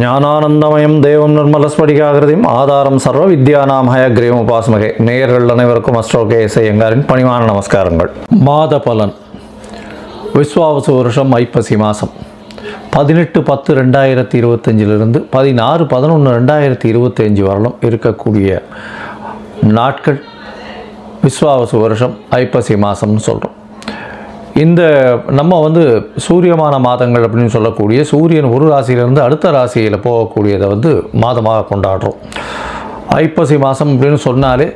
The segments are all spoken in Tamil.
ஞானானந்தமயம் தேவம் நிர்மலஸ்படிகாகிருதியும் ஆதாரம் சர்வ வித்யானாம் ஹயக்ரீவம் உபாஸ்மகே. நேயர்கள் அனைவருக்கும் அஸ்ட்ரோகே ஐயங்காரின் பணிவான நமஸ்காரங்கள். மாத பலன். விஸ்வாவசு வருஷம் ஐப்பசி மாதம் 18-10-2025 16-11-2025 வரலும் இருக்கக்கூடிய நாட்கள் விஸ்வாவசு வருஷம் ஐப்பசி மாதம்னு சொல்கிறோம். இந்த நம்ம சூரியமான மாதங்கள் அப்படின்னு சொல்லக்கூடிய சூரியன் ஒரு ராசியிலேருந்து அடுத்த ராசியில் போகக்கூடியதை மாதமாக கொண்டாடுறோம். ஐப்பசி மாதம் அப்படின்னு சொன்னாலே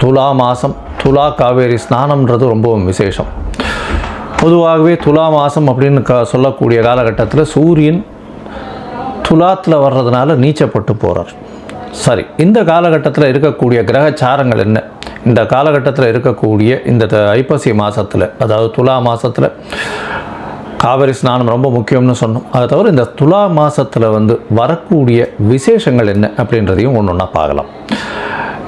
துலா மாதம், துலா காவேரி ஸ்நானம்ன்றது ரொம்பவும் விசேஷம். பொதுவாகவே துலா மாதம் அப்படின்னு சொல்லக்கூடிய காலகட்டத்தில் சூரியன் துலாத்தில் வர்றதுனால நீச்சப்பட்டு போகிறார். சரி, இந்த காலகட்டத்தில் இருக்கக்கூடிய கிரகச்சாரங்கள் என்ன? இந்த காலகட்டத்தில் இருக்கக்கூடிய இந்த ஐப்பசி மாதத்தில், அதாவது துலா மாதத்தில் காவிரி ஸ்நானம் ரொம்ப முக்கியம்னு சொன்னோம். அதை தவிர இந்த துலா மாதத்தில் வரக்கூடிய விசேஷங்கள் என்ன அப்படின்றதையும் ஒன்று ஒன்றா பார்க்கலாம்.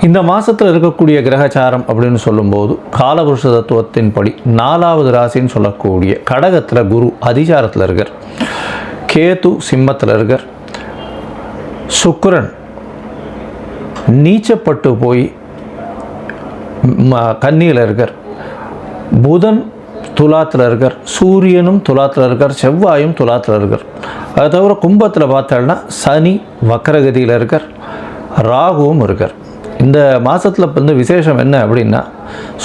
இந்த மாதத்தில் இருக்கக்கூடிய கிரகச்சாரம் அப்படின்னு சொல்லும்போது காலபுருஷ தத்துவத்தின்படி 4வது ராசின்னு சொல்லக்கூடிய கடகத்தில் குரு அதிசாரத்தில் இருக்கார், கேது சிம்மத்தில் இருக்கார், சுக்கிரன் நீச்சப்பட்டு போய் கன்னியில் இருக்கார், புதன் துலாத்தில் இருக்கார், சூரியனும் துலாத்தில் இருக்கார், செவ்வாயும் துலாத்தில் இருக்கார். அதை தவிர கும்பத்தில் பார்த்தோம்னா சனி வக்கரகதியில் இருக்கார், ராகுவும் இருக்கார். இந்த மாதத்தில் விசேஷம் என்ன அப்படின்னா,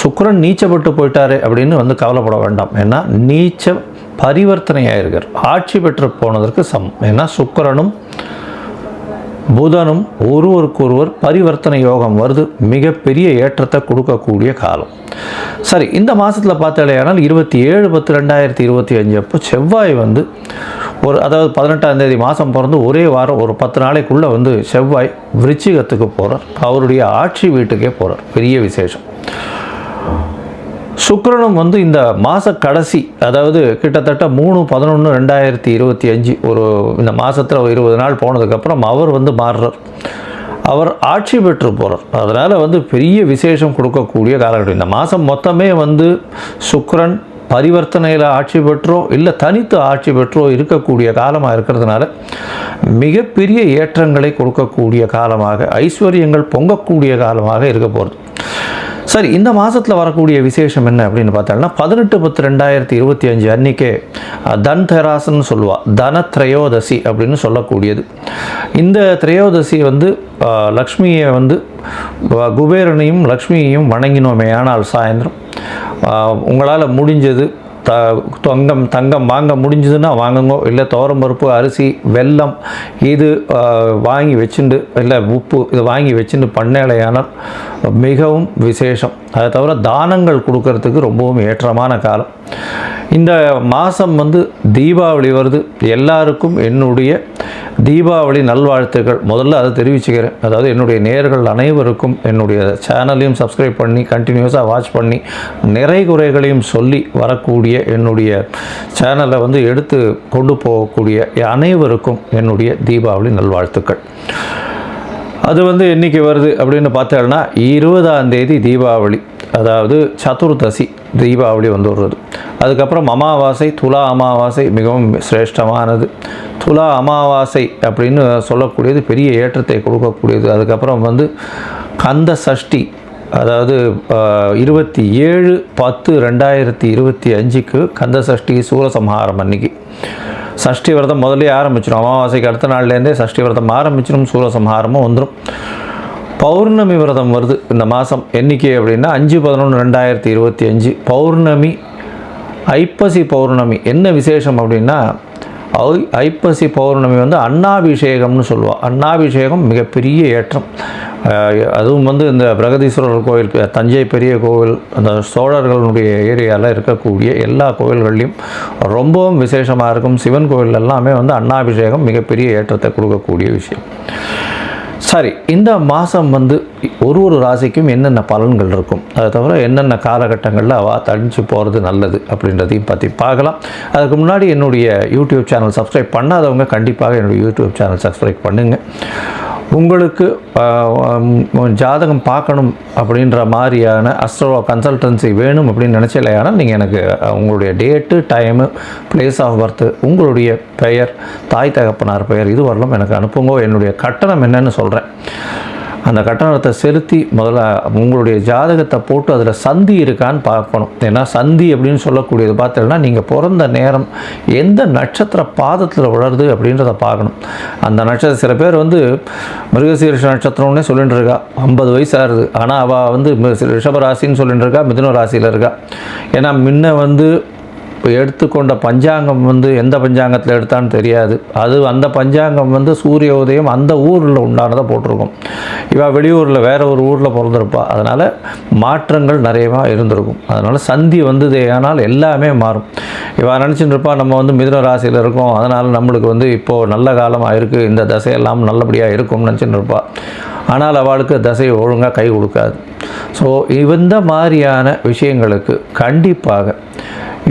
சுக்கிரன் நீச்சப்பட்டு போயிட்டாரு அப்படின்னு கவலைப்பட வேண்டாம். ஏன்னா நீச்ச பரிவர்த்தனையாக இருக்கார், ஆட்சி பெற்று போனதற்கு சமம். ஏன்னா சுக்கிரனும் புதனும் ஒருவருக்கொருவர் பரிவர்த்தனை யோகம் வருது, மிகப்பெரிய ஏற்றத்தை கொடுக்கக்கூடிய காலம். சரி, இந்த மாதத்தில் பார்த்தாலேயானால் 27-10-2025 அப்போ செவ்வாய் அதாவது 18ஆம் தேதி மாதம் பிறந்து ஒரே வாரம் ஒரு 10 நாளைக்குள்ளே செவ்வாய் விருச்சிகத்துக்கு போகிறார், அவருடைய ஆட்சி வீட்டுக்கே போகிறார். பெரிய விசேஷம். சுக்கிரனும் இந்த மாத கடைசி, அதாவது கிட்டத்தட்ட 3-11-2025 இந்த மாதத்தில் 20 நாள் போனதுக்கப்புறம் அவர் மாறுறார், அவர் ஆட்சி பெற்று போகிறார். அதனால் பெரிய விசேஷம் கொடுக்கக்கூடிய காலகட்டம். இந்த மாதம் மொத்தமே சுக்கிரன் பரிவர்த்தனையில் ஆட்சி பெற்றோ இல்லை தனித்து ஆட்சி பெற்றோ இருக்கக்கூடிய காலமாக இருக்கிறதுனால மிகப்பெரிய ஏற்றங்களை கொடுக்கக்கூடிய காலமாக, ஐஸ்வர்யங்கள் பொங்கக்கூடிய காலமாக இருக்க போகிறது. சரி, இந்த மாதத்தில் வரக்கூடிய விசேஷம் என்ன அப்படின்னு பார்த்தோம்னா 18-10-2025 அன்றைக்கே தன்தெராஸ்ன்னு சொல்லுவாள், தனத்ரயோதசி அப்படின்னு சொல்லக்கூடியது. இந்த திரையோதசி லக்ஷ்மியை குபேரனையும் லக்ஷ்மியையும் வணங்கினோமே ஆனால் சாயந்தரம் உங்களால் முடிஞ்சது தங்கம் வாங்க முடிஞ்சதுன்னா வாங்குங்க, இல்லை துவரம்பருப்பு, அரிசி, வெல்லம் இது வாங்கி வச்சுட்டு, இல்லை உப்பு இது வாங்கி வச்சுட்டு பண்ணலையானால் மிகவும் விசேஷம். அதை தவிர தானங்கள் கொடுக்கறதுக்கு ரொம்பவும் ஏற்றமான காலம். இந்த மாதம் தீபாவளி வருது. எல்லாருக்கும் என்னுடைய தீபாவளி நல்வாழ்த்துக்கள். முதல்ல அதை தெரிவிச்சுக்கிறேன். அதாவது என்னுடைய நேயர்கள் அனைவருக்கும் என்னுடைய சேனலையும் சப்ஸ்கிரைப் பண்ணி கண்டினியூஸாக வாட்ச் பண்ணி நிறை குறைகளையும் சொல்லி வரக்கூடிய என்னுடைய சேனலை எடுத்து கொண்டு போகக்கூடிய அனைவருக்கும் என்னுடைய தீபாவளி நல்வாழ்த்துக்கள். அது என்றைக்கு வருது அப்படின்னு பார்த்தோம்னா 20ஆம் தேதி தீபாவளி, அதாவது சதுர்தசி தீபாவளி வருது. அதுக்கப்புறம் அமாவாசை, துலா அமாவாசை மிகவும் சிரேஷ்டமானது. துலா அமாவாசை அப்படின்னு சொல்லக்கூடியது பெரிய ஏற்றத்தை கொடுக்கக்கூடியது. அதுக்கப்புறம் கந்த சஷ்டி, அதாவது 27-10-2025 கந்த சஷ்டி சூரசம்ஹாரம் அன்னைக்கு. சஷ்டி விரதம் முதலே ஆரம்பிச்சிடும், அமாவாசைக்கு அடுத்த நாள்லேருந்தே சஷ்டி விரதம் ஆரம்பிச்சிடும், சூரசம்ஹாரமும் வந்துடும். பௌர்ணமி விரதம் வருது இந்த மாதம். என்றைக்கு அப்படின்னா 5-11-2025 பௌர்ணமி, ஐப்பசி பௌர்ணமி. என்ன விசேஷம் அப்படின்னா ஐப்பசி பௌர்ணமி அன்னாபிஷேகம்னு சொல்லுவாள். அன்னாபிஷேகம் மிகப்பெரிய ஏற்றம். அதுவும் இந்த பிரகதீஸ்வரர் கோவில், தஞ்சை பெரிய கோவில், அந்த சோழர்களுடைய ஏரியாவில் இருக்கக்கூடிய எல்லா கோவில்கள்லையும் ரொம்பவும் விசேஷமாக இருக்கும். சிவன் கோவில் எல்லாமே அன்னாபிஷேகம் மிகப்பெரிய ஏற்றத்தை கொடுக்கக்கூடிய விஷயம். சரி, இந்த மாதம் ஒரு ராசிக்கும் என்னென்ன பலன்கள் இருக்கும், அதை தவிர என்னென்ன காலகட்டங்களில் தடிஞ்சு போகிறது நல்லது அப்படின்றதையும் பற்றி பார்க்கலாம். அதுக்கு முன்னாடி என்னுடைய யூடியூப் சேனல் சப்ஸ்கிரைப் பண்ணாதவங்க கண்டிப்பாக என்னுடைய யூடியூப் சேனல் சப்ஸ்கிரைப் பண்ணுங்கள். உங்களுக்கு ஜாதகம் பார்க்கணும் அப்படின்ற மாதிரியான அஸ்ட்ரோ கன்சல்டன்சி வேணும் அப்படின்னு நினச்சலையானால் நீங்கள் எனக்கு உங்களுடைய date, time, place of birth, உங்களுடைய பெயர், தாய் தகப்பனார் பெயர் இது வரலாம் எனக்கு அனுப்புங்க. என்னுடைய கட்டணம் என்னன்னு சொல்கிறேன். அந்த கட்டணத்தை செலுத்தி முதல்ல உங்களுடைய ஜாதகத்தை போட்டு அதில் சந்தி இருக்கான்னு பார்க்கணும். ஏன்னா சந்தி அப்படின்னு சொல்லக்கூடியது பார்த்தீங்கன்னா நீங்கள் பிறந்த நேரம் எந்த நட்சத்திர பாதத்தில் வளருது அப்படின்றத பார்க்கணும். அந்த நட்சத்திரம் சில பேர் வந்து மிருகசீரிஷ நட்சத்திரம்னே சொல்லிட்டு இருக்கா, 50 வயசு ஆகுது, ஆனால் அவள் வந்து ரிஷபராசின்னு சொல்லிட்டு இருக்கா, மிதுன ராசியில் இருக்கா. ஏன்னா முன்ன வந்து எடுத்துக்கொண்ட பஞ்சாங்கம் வந்து எந்த பஞ்சாங்கத்தில் எடுத்தான்னு தெரியாது. அந்த பஞ்சாங்கம் வந்து சூரிய உதயம் அந்த ஊரில் உண்டானதை போட்டிருக்கும். இவள் வெளியூரில் வேறு ஒரு ஊரில் பிறந்திருப்பா. அதனால் மாற்றங்கள் நிறையமாக இருந்திருக்கும். அதனால் சந்தி வந்ததே ஆனால் எல்லாமே மாறும். இவள் நினச்சிட்டு இருப்பா நம்ம வந்து மிதுன ராசியில் இருக்கோம், அதனால் நம்மளுக்கு வந்து இப்போது நல்ல காலமாக இருக்குது, இந்த தசையெல்லாம் நல்லபடியாக இருக்கும்னு நினச்சிட்டு இருப்பா. ஆனால் அவளுக்கு தசை ஒழுங்காக கை கொடுக்காது. ஸோ இந்த மாதிரியான விஷயங்களுக்கு கண்டிப்பாக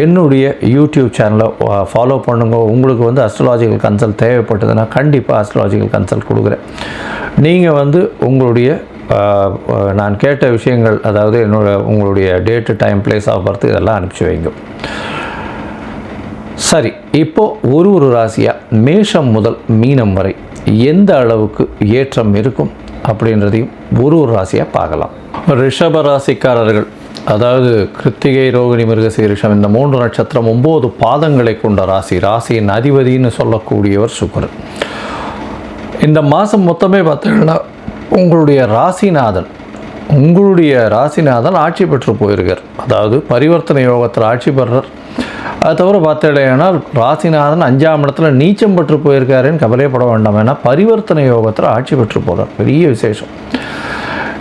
என்னுடைய யூடியூப் சேனலை ஃபாலோ பண்ணுங்க. உங்களுக்கு வந்து அஸ்ட்ராலாஜிக்கல் கன்சல்ட் தேவைப்பட்டதுன்னா கண்டிப்பாக அஸ்ட்ராலாஜிக்கல் கன்சல்ட் கொடுக்குறேன். நீங்கள் வந்து உங்களுடைய நான் கேட்ட விஷயங்கள், அதாவது உங்களுடைய date, time, place of birth இதெல்லாம் அனுப்பிச்சி வைங்க. சரி, இப்போது ஒரு ராசியாக மேஷம் முதல் மீனம் வரை எந்த அளவுக்கு ஏற்றம் இருக்கும் அப்படின்றதையும் ஒரு ராசியாக பார்க்கலாம். ரிஷப ராசிக்காரர்கள், அதாவது கிருத்திகை, ரோகிணி, மிருகசீரிஷம் இந்த 3 நட்சத்திரம் 9 பாதங்களை கொண்ட ராசி. ராசியின் அதிபதினு சொல்லக்கூடியவர் சுக்கிரன். இந்த மாதம் மொத்தமே பார்த்தீங்கன்னா உங்களுடைய ராசிநாதன் ஆட்சி பெற்று போயிருக்கார். அதாவது பரிவர்த்தனை யோகத்தில் ஆட்சி பெறார். அது தவிர பார்த்தீங்கன்னா ராசிநாதன் 5ஆம் இடத்துல நீச்சம் பெற்று போயிருக்காருன்னு கவலைப்பட வேண்டாம். ஏன்னா பரிவர்த்தனை யோகத்தில் ஆட்சி பெற்று போகிறார். பெரிய விசேஷம்.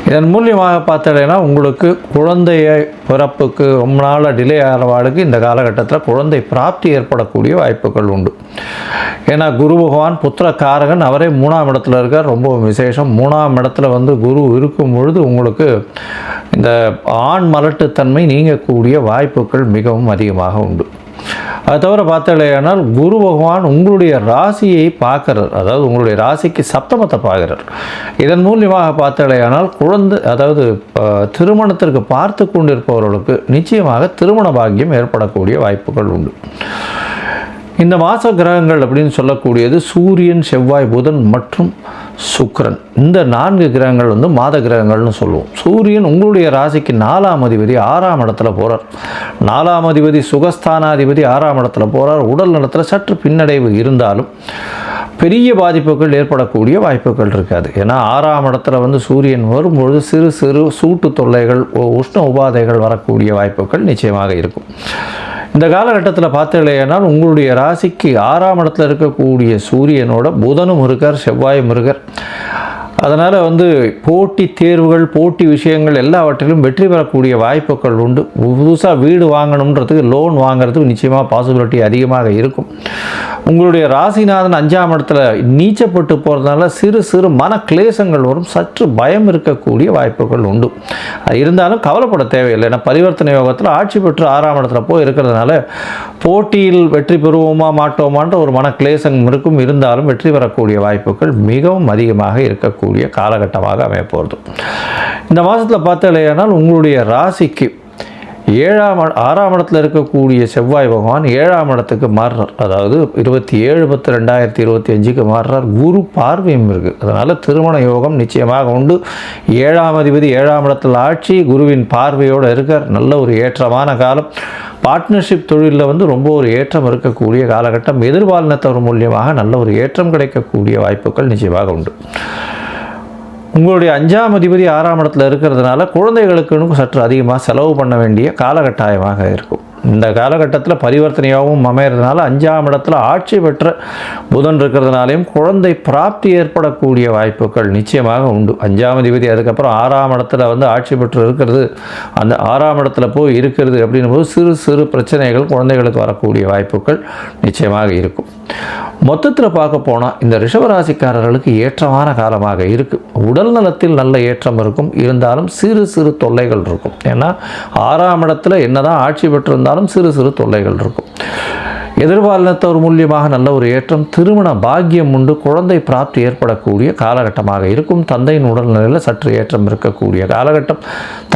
இதன் மூலியமாக பார்த்தீங்கன்னா உங்களுக்கு குழந்தைய பிறப்புக்கு ரொம்ப நாள் டிலே ஆகிறவாளுக்கு இந்த காலகட்டத்தில் குழந்தை பிராப்தி ஏற்படக்கூடிய வாய்ப்புகள் உண்டு. ஏன்னா குரு பகவான் புத்திர காரகன், அவரே 3ஆம் இடத்துல இருக்கார். ரொம்ப விசேஷம். 3ஆம் இடத்துல வந்து குரு இருக்கும் பொழுது உங்களுக்கு இந்த ஆண் மலட்டுத்தன்மை நீங்கக்கூடிய வாய்ப்புகள் மிகவும் அதிகமாக உண்டு. அது தவிர பார்த்தலையானால் குரு பகவான் உங்களுடைய ராசியை பார்க்குறார். அதாவது உங்களுடைய ராசிக்கு சப்தமத்தை பார்க்குறார். இதன் மூலியமாக பார்த்தலையானால் அதாவது திருமணத்திற்கு பார்த்து கொண்டிருப்பவர்களுக்கு நிச்சயமாக திருமண பாக்கியம் ஏற்படக்கூடிய வாய்ப்புகள் உண்டு. இந்த மாத கிரகங்கள் அப்படின்னு சொல்லக்கூடியது சூரியன், செவ்வாய், புதன் மற்றும் சுக்கிரன். இந்த 4 கிரகங்கள் வந்து மாத கிரகங்கள்னு சொல்லுவோம். சூரியன் உங்களுடைய ராசிக்கு 4ஆம் அதிபதி 6ஆம் இடத்துல போகிறார். 4ஆம் அதிபதி சுகஸ்தானாதிபதி 6ஆம் இடத்துல போகிறார். உடல் நலத்தில் சற்று பின்னடைவு இருந்தாலும் பெரிய பாதிப்புகள் ஏற்படக்கூடிய வாய்ப்புகள் இருக்காது. ஏன்னா 6ஆம் இடத்துல வந்து சூரியன் வரும்பொழுது சிறு சிறு சூட்டு தொல்லைகள், உஷ்ண உபாதைகள் வரக்கூடிய வாய்ப்புகள் நிச்சயமாக இருக்கும். இந்த காலகட்டத்தில் பார்த்தீங்கன்னா உங்களுடைய ராசிக்கு 6ஆம் இடத்துல இருக்கக்கூடிய சூரியனோட புதனும் இருக்கார், செவ்வாயும் இருக்கார். அதனால் வந்து போட்டி தேர்வுகள், போட்டி விஷயங்கள் எல்லாவற்றிலும் வெற்றி பெறக்கூடிய வாய்ப்புகள் உண்டு. புதுசாக வீடு வாங்கணுன்றதுக்கு, லோன் வாங்கிறதுக்கு நிச்சயமாக பாசிபிலிட்டி அதிகமாக இருக்கும். உங்களுடைய ராசிநாதன் 5ஆம் இடத்துல நீச்சப்பட்டு போகிறதுனால சிறு சிறு மன கிளேசங்கள் வரும். சற்று பயம் இருக்கக்கூடிய வாய்ப்புகள் உண்டு. இருந்தாலும் கவலைப்பட தேவையில்லை. ஏன்னா பரிவர்த்தனை யோகத்தில் ஆட்சி பெற்று 6ஆம் இடத்துல போய் இருக்கிறதுனால போட்டியில் வெற்றி பெறுவோமா மாட்டோமான்ற ஒரு மன கிளேசம் இருக்கும். இருந்தாலும் வெற்றி பெறக்கூடிய வாய்ப்புகள் மிகவும் அதிகமாக இருக்கக்கூடிய காலகட்டமாக அமையப்போகிறது. இந்த மாதத்தில் பார்த்தலையானால் உங்களுடைய ராசிக்கு 6ஆம் இடத்துல இருக்கக்கூடிய செவ்வாய் பகவான் 7ஆம் இடத்துக்கு மாறுறார். அதாவது 27/10/2025க்கு மாறுறார். குரு பார்வையும் இருக்குது. அதனால் திருமண யோகம் நிச்சயமாக உண்டு. 7ஆம் அதிபதி 7ஆம் இடத்துல ஆட்சி, குருவின் பார்வையோடு இருக்கார். நல்ல ஒரு ஏற்றமான காலம். பார்ட்னர்ஷிப் தொழிலில் வந்து ரொம்ப ஒரு ஏற்றம் இருக்கக்கூடிய காலகட்டம். எதிர்பாலினத்தவர் மூலியமாக நல்ல ஒரு ஏற்றம் கிடைக்கக்கூடிய வாய்ப்புகள் நிச்சயமாக உண்டு. உங்களுடைய 5ஆம் அதிபதி 6ஆம் இடத்துல இருக்கிறதுனால குழந்தைகளுக்கு சற்று அதிகமாக செலவு பண்ண வேண்டிய காலகட்டாயமாக இருக்கும். இந்த காலகட்டத்தில் பரிவர்த்தனையாகவும் அமைகிறதுனால 5ஆம் இடத்துல ஆட்சி பெற்ற புதன் இருக்கிறதுனாலையும் குழந்தை பிராப்தி ஏற்படக்கூடிய வாய்ப்புகள் நிச்சயமாக உண்டு. 5ஆம் அதிபதி அதுக்கப்புறம் 6ஆம் இடத்துல வந்து ஆட்சி பெற்று இருக்கிறது, அந்த 6ஆம் இடத்துல போய் இருக்கிறது அப்படின்னும்போது சிறு சிறு பிரச்சனைகள் குழந்தைகளுக்கு வரக்கூடிய வாய்ப்புகள் நிச்சயமாக இருக்கும். மொத்தத்தில் பார்க்க போனால் இந்த ரிஷபராசிக்காரர்களுக்கு ஏற்றமான காலமாக இருக்குது. உடல் நலத்தில் நல்ல ஏற்றம் இருக்கும். இருந்தாலும் சிறு சிறு தொல்லைகள் இருக்கும். ஏன்னா 6ஆம் இடத்துல என்னதான் ஆட்சி பெற்றிருந்தாலும் சிறு சிறு தொல்லைகள் இருக்கும். எதிர்பாலினத்தவர் மூலியமாக நல்ல ஒரு ஏற்றம், திருமண பாக்கியம் உண்டு, குழந்தை பிராப்தி ஏற்படக்கூடிய காலகட்டமாக இருக்கும். தந்தையின் உடல்நிலையில் சற்று ஏற்றம் இருக்கக்கூடிய காலகட்டம்,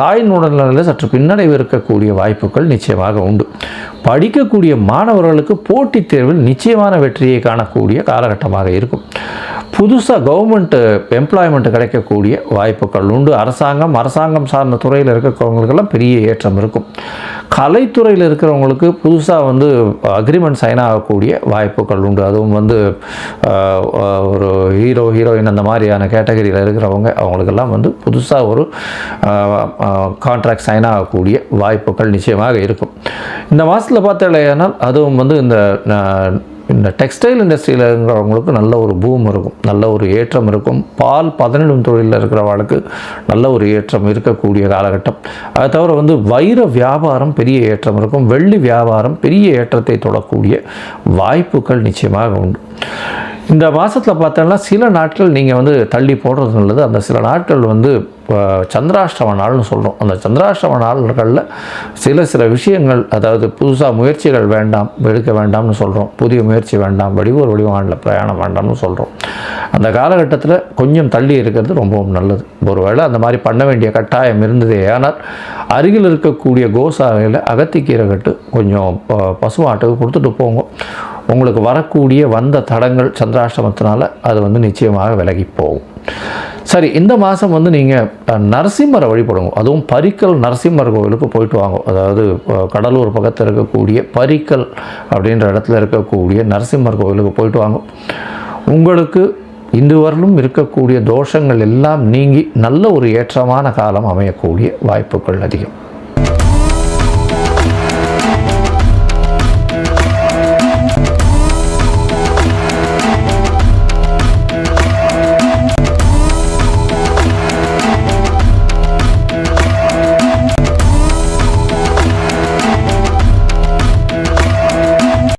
தாயின் உடல்நிலையில் சற்று பின்னடைவு இருக்கக்கூடிய வாய்ப்புகள் நிச்சயமாக உண்டு. படிக்கக்கூடிய மாணவர்களுக்கு போட்டித் தேர்வில் நிச்சயமான வெற்றியை காணக்கூடிய காலகட்டமாக இருக்கும். புதுசாக கவர்மெண்ட் எம்ப்ளாய்மெண்ட் கிடைக்கக்கூடிய வாய்ப்புகள் உண்டு. அரசாங்கம் சார்ந்த துறையில் இருக்கிறவங்களுக்கெல்லாம் பெரிய ஏற்றம் இருக்கும். கலைத்துறையில் இருக்கிறவங்களுக்கு புதுசாக அக்ரிமெண்ட் சைன் ஆகக்கூடிய வாய்ப்புகள் உண்டு. அதுவும் ஒரு ஹீரோயின் அந்த மாதிரியான கேட்டகரியில் இருக்கிறவங்க அவங்களுக்கெல்லாம் புதுசாக ஒரு கான்ட்ராக்ட் சைன் ஆகக்கூடிய வாய்ப்புகள் நிச்சயமாக இருக்கும். இந்த மாதத்தில் பார்த்தாலேயானால் அதுவும் இந்த டெக்ஸ்டைல் இண்டஸ்ட்ரியில் இருக்கிறவங்களுக்கு நல்ல ஒரு பூம் இருக்கும், நல்ல ஒரு ஏற்றம் இருக்கும். பால் பதனிடும் தொழிலில் இருக்கிறவங்களுக்கு நல்ல ஒரு ஏற்றம் இருக்கக்கூடிய காலகட்டம். அதை தவிர வைர வியாபாரம் பெரிய ஏற்றம் இருக்கும். வெள்ளி வியாபாரம் பெரிய ஏற்றத்தை தொடக்கூடிய வாய்ப்புகள் நிச்சயமாக உண்டு. இந்த மாதத்தில் பார்த்தோம்னா சில நாட்கள் நீங்கள் தள்ளி போடுறது நல்லது. அந்த சில நாட்கள் சந்திராஷ்டம நாள்னு சொல்கிறோம். அந்த சந்திராஷ்டம நாள்களில் சில விஷயங்கள், அதாவது புதுசாக முயற்சிகள் எடுக்க வேண்டாம்னு சொல்கிறோம். புதிய முயற்சி வேண்டாம், வடிவானில் பிரயாணம் வேண்டாம்னு சொல்கிறோம். அந்த காலகட்டத்தில் கொஞ்சம் தள்ளி இருக்கிறது ரொம்பவும் நல்லது. ஒருவேளை அந்த மாதிரி பண்ண வேண்டிய கட்டாயம் இருந்ததே ஆனால் அருகில் இருக்கக்கூடிய கோசாலையில் அகத்திக்கீரை கட்டு கொஞ்சம் பசுமாட்டுக்கு கொடுத்துட்டு போங்க. உங்களுக்கு வரக்கூடிய வந்த தடங்கள் சந்திராஷ்டமத்தினால அது நிச்சயமாக விலகி போகும். சரி, இந்த மாதம் நீங்கள் நரசிம்மரை வழிபடுங்க. அதுவும் பரிக்கல் நரசிம்மர் கோவிலுக்கு போயிட்டு வாங்க. அதாவது கடலூர் பக்கத்தில் இருக்கக்கூடிய பரிக்கல் அப்படின்ற இடத்துல இருக்கக்கூடிய நரசிம்மர் கோவிலுக்கு போயிட்டு வாங்க. உங்களுக்கு இதுவரையிலும் இருக்கக்கூடிய தோஷங்கள் எல்லாம் நீங்கி நல்ல ஒரு ஏற்றமான காலம் அமையக்கூடிய வாய்ப்புகள் அதிகம்.